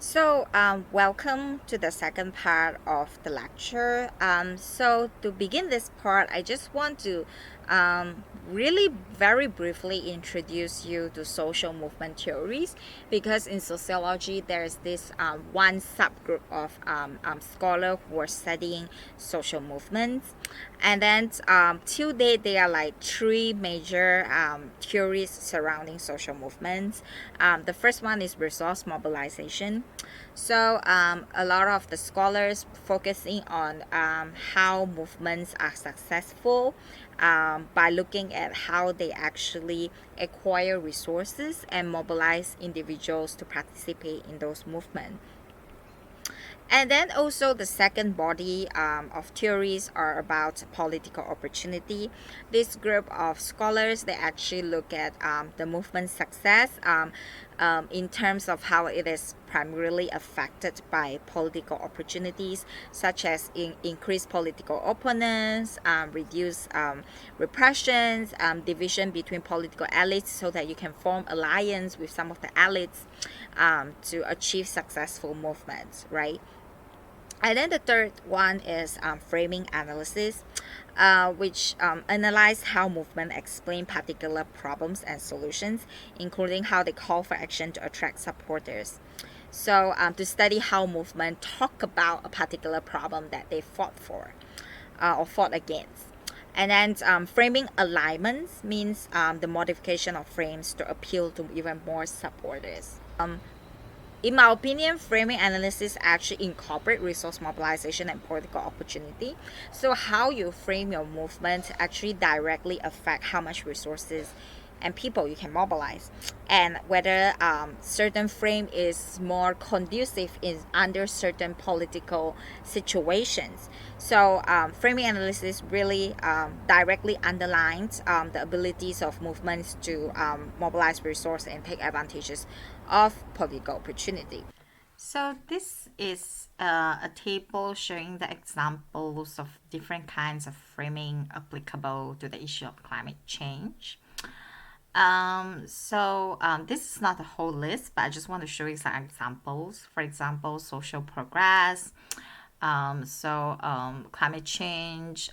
Welcome to the second part of the lecture. To begin this part, I just want to really very briefly introduce you to social movement theories because in sociology, there's this one subgroup of scholars who are studying social movements. And then till date, there are like three major theories surrounding social movements. The first one is resource mobilization. A lot of the scholars focusing on how movements are successful by looking at how they actually acquire resources and mobilize individuals to participate in those movements. And then also the second body of theories are about political opportunity. This group of scholars, they actually look at the movement's success in terms of how it is primarily affected by political opportunities, such as increased political opponents, reduce repressions, division between political elites so that you can form alliance with some of the elites to achieve successful movements, right? And then the third one is framing analysis, which analyze how movement explain particular problems and solutions, including how they call for action to attract supporters. To study how movement talk about a particular problem that they fought for or fought against. And then framing alignments means the modification of frames to appeal to even more supporters. In my opinion, framing analysis actually incorporate resource mobilization and political opportunity. So how you frame your movement actually directly affect how much resources and people you can mobilize, and whether certain frame is more conducive in under certain political situations. Framing analysis really directly underlines the abilities of movements to mobilize resource and take advantages of political opportunity. So this is a table showing the examples of different kinds of framing applicable to the issue of climate change. This is not a whole list, but I just want to show you some examples. For example, social progress. Climate change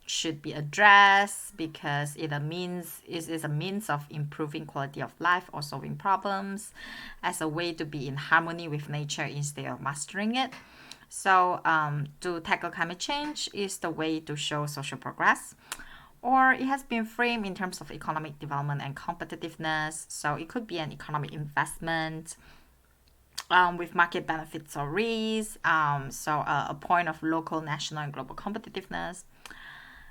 should be addressed because it is a means of improving quality of life or solving problems as a way to be in harmony with nature instead of mastering it. To tackle climate change is the way to show social progress. Or it has been framed in terms of economic development and competitiveness. So it could be an economic investment with market benefits or risks. A point of local, national, and global competitiveness.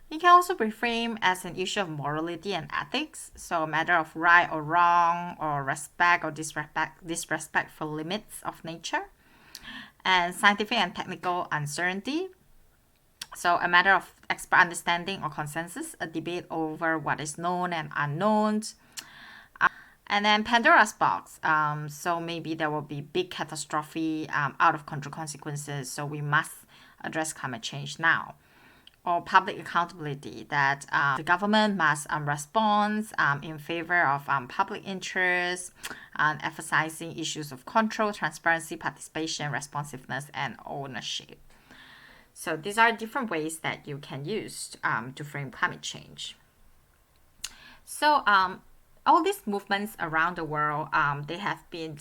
It can also be framed as an issue of morality and ethics, so a matter of right or wrong, or respect or disrespect for limits of nature, and scientific and technical uncertainty. So a matter of expert understanding or consensus, a debate over what is known and unknown. And then Pandora's box. So maybe there will be big catastrophe, out of control consequences. So we must address climate change now. Or public accountability, that the government must respond in favor of public interest, emphasizing issues of control, transparency, participation, responsiveness, and ownership. So these are different ways that you can use to frame climate change. All these movements around the world, they have been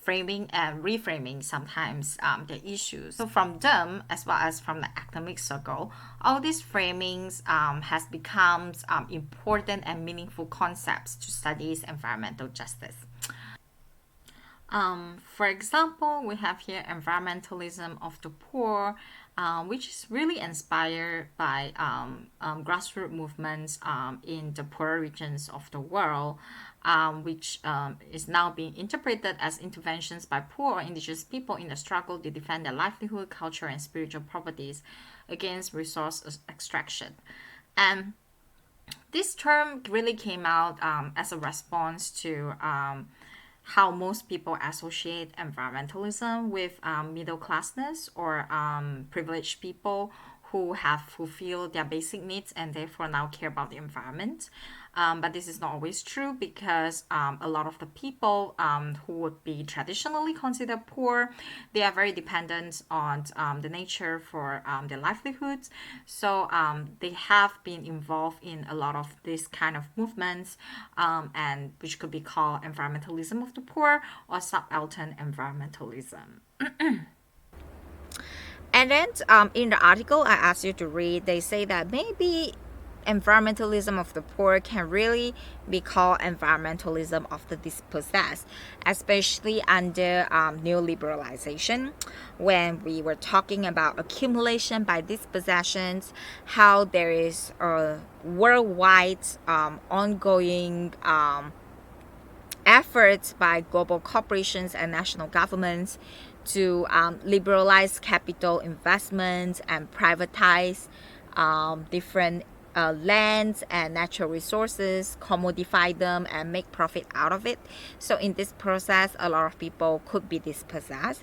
framing and reframing sometimes the issues. So from them, as well as from the academic circle, all these framings has become important and meaningful concepts to studies environmental justice. For example, we have here environmentalism of the poor, which is really inspired by grassroots movements in the poorer regions of the world, which is now being interpreted as interventions by poor or indigenous people in the struggle to defend their livelihood, culture, and spiritual properties against resource extraction. And this term really came out as a response to how most people associate environmentalism with middle classness or privileged people who have fulfilled their basic needs and therefore now care about the environment. But this is not always true because a lot of the people who would be traditionally considered poor, they are very dependent on the nature for their livelihoods. So they have been involved in a lot of this kind of movements, and which could be called environmentalism of the poor or subaltern environmentalism. And then in the article I asked you to read, they say that maybe environmentalism of the poor can really be called environmentalism of the dispossessed, especially under neoliberalization, when we were talking about accumulation by dispossessions, how there is a worldwide ongoing efforts by global corporations and national governments to liberalize capital investments and privatize different lands and natural resources, commodify them, and make profit out of it. So in this process, a lot of people could be dispossessed.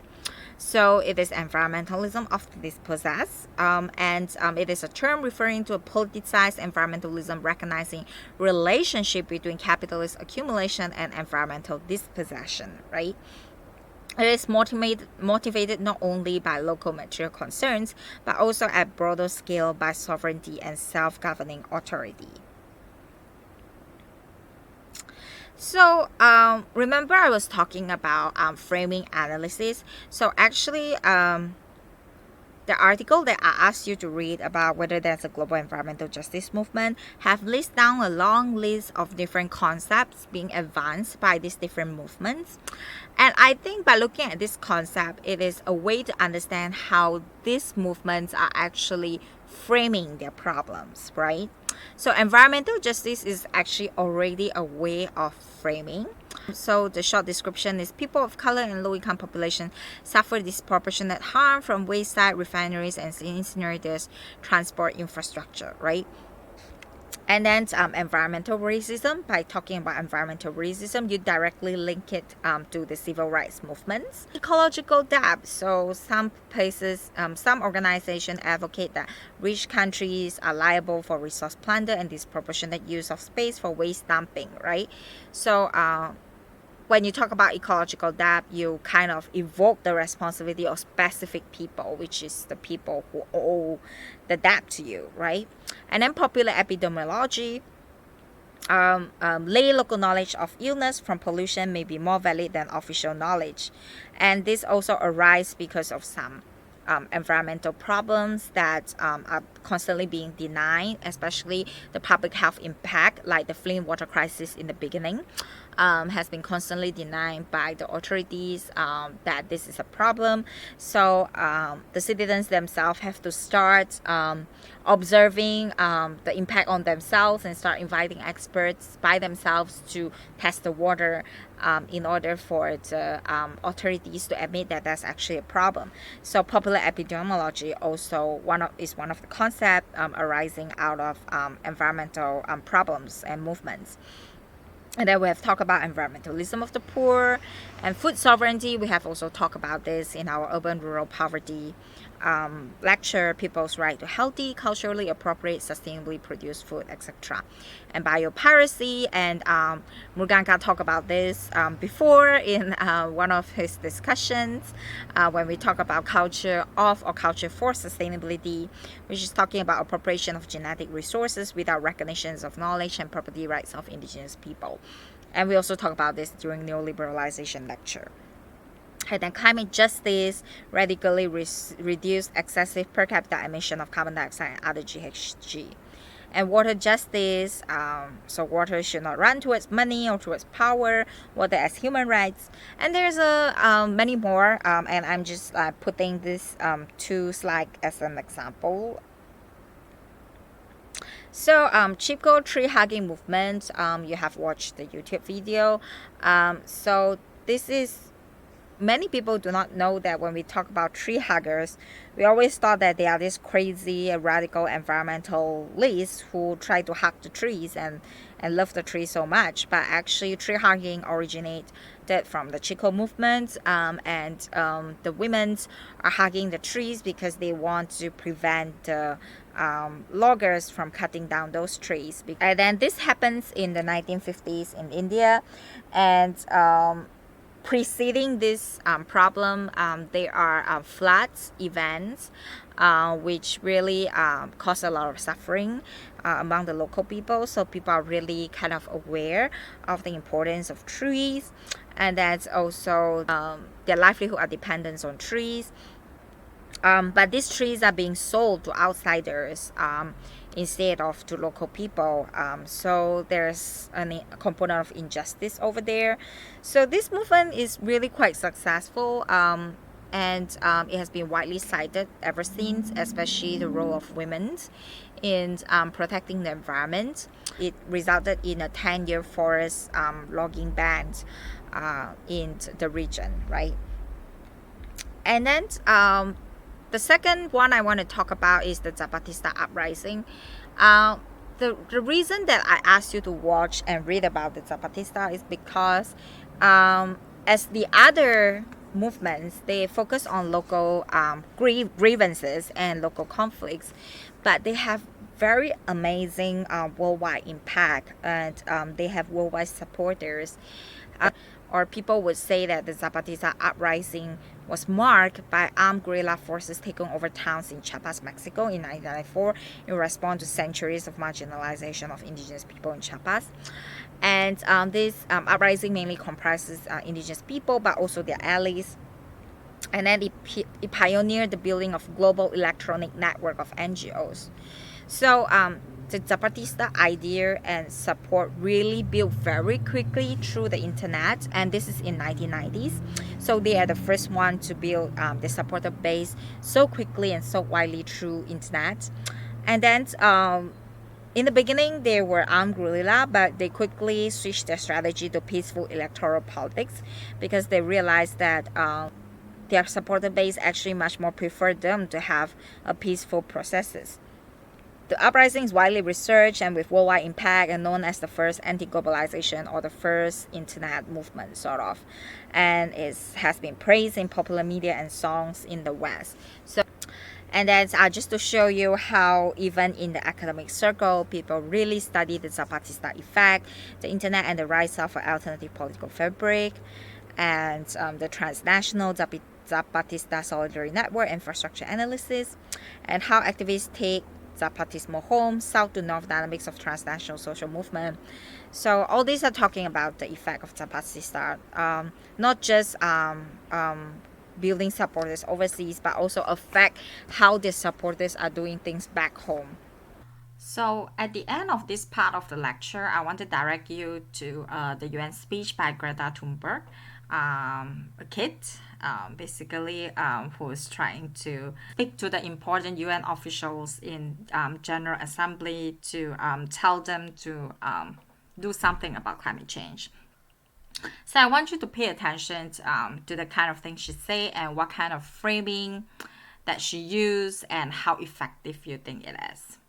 So it is environmentalism of the dispossessed, and it is a term referring to a politicized environmentalism recognizing relationship between capitalist accumulation and environmental dispossession, right? It is motivated not only by local material concerns, but also at broader scale by sovereignty and self-governing authority. So remember I was talking about framing analysis. So actually the article that I asked you to read about whether there's a global environmental justice movement have listed down a long list of different concepts being advanced by these different movements. And I think by looking at this concept, it is a way to understand how these movements are actually framing their problems, right? So environmental justice is actually already a way of framing. So the short description is people of color and low-income population suffer disproportionate harm from wayside refineries and incinerators transport infrastructure, right? And then environmental racism. By talking about environmental racism, you directly link it to the civil rights movements. Ecological debt. So some places, some organizations advocate that rich countries are liable for resource plunder and disproportionate use of space for waste dumping, right? So when you talk about ecological debt, you kind of evoke the responsibility of specific people, which is the people who owe the debt to you, right? And then popular epidemiology, lay local knowledge of illness from pollution may be more valid than official knowledge. And this also arises because of some environmental problems that are constantly being denied, especially the public health impact, like the Flint water crisis in the beginning, has been constantly denied by the authorities that this is a problem. So the citizens themselves have to start observing the impact on themselves and start inviting experts by themselves to test the water in order for the authorities to admit that that's actually a problem. So popular epidemiology also is one of the concepts arising out of environmental problems and movements. And then we have talked about environmentalism of the poor and food sovereignty. We have also talked about this in our urban-rural poverty lecture, people's right to healthy, culturally appropriate, sustainably produced food, etc. And biopiracy, and Muruganka talked about this before in one of his discussions when we talk about culture of or culture for sustainability, which is talking about appropriation of genetic resources without recognitions of knowledge and property rights of indigenous people. And we also talk about this during neoliberalization lecture. And then climate justice, radically reduce excessive per capita emission of carbon dioxide and other GHG. And water justice, so water should not run towards money or towards power, water as human rights. And there's many more, and I'm just putting this two slides as an example. So Chico Treehugging movement, you have watched the YouTube video. So this is, many people do not know that when we talk about tree huggers, we always thought that they are these crazy, radical environmentalists who try to hug the trees and love the trees so much. But actually, tree hugging originated from the Chico movement, and the women are hugging the trees because they want to prevent the loggers from cutting down those trees. And then this happens in the 1950s in India, and preceding this problem, there are floods events, which really cause a lot of suffering among the local people. So people are really kind of aware of the importance of trees, and that's also their livelihood are dependent on trees. But these trees are being sold to outsiders instead of to local people. So there's a component of injustice over there. So this movement is really quite successful. And it has been widely cited ever since, especially the role of women in protecting the environment. It resulted in a 10-year forest logging ban in the region, right? And then the second one I want to talk about is the Zapatista Uprising. The reason that I asked you to watch and read about the Zapatista is because as the other movements, they focus on local grievances and local conflicts, but they have very amazing worldwide impact, and they have worldwide supporters. Or people would say that the Zapatista Uprising was marked by armed guerrilla forces taking over towns in Chiapas, Mexico in 1994 in response to centuries of marginalization of indigenous people in Chiapas. And this uprising mainly comprises indigenous people, but also their allies. And then it pioneered the building of global electronic network of NGOs. So the Zapatista idea and support really built very quickly through the internet, and this is in 1990s. So they are the first one to build the supporter base so quickly and so widely through internet. And then in the beginning, they were armed guerrilla, but they quickly switched their strategy to peaceful electoral politics because they realized that their supporter base actually much more preferred them to have a peaceful processes. The uprising is widely researched and with worldwide impact and known as the first anti-globalization or the first internet movement, sort of. And it has been praised in popular media and songs in the West. So, and that's just to show you how even in the academic circle, people really study the Zapatista effect, the internet and the rise of an alternative political fabric, and the transnational Zapatista Solidarity Network infrastructure analysis, and how activists take Zapatismo home, south to north dynamics of transnational social movement. So all these are talking about the effect of Zapatista, not just building supporters overseas, but also affect how the supporters are doing things back home. So at the end of this part of the lecture, I want to direct you to the UN speech by Greta Thunberg, a kid, basically, who is trying to speak to the important UN officials in General Assembly to tell them to do something about climate change. So I want you to pay attention to the kind of things she say and what kind of framing that she used and how effective you think it is.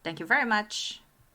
Thank you very much.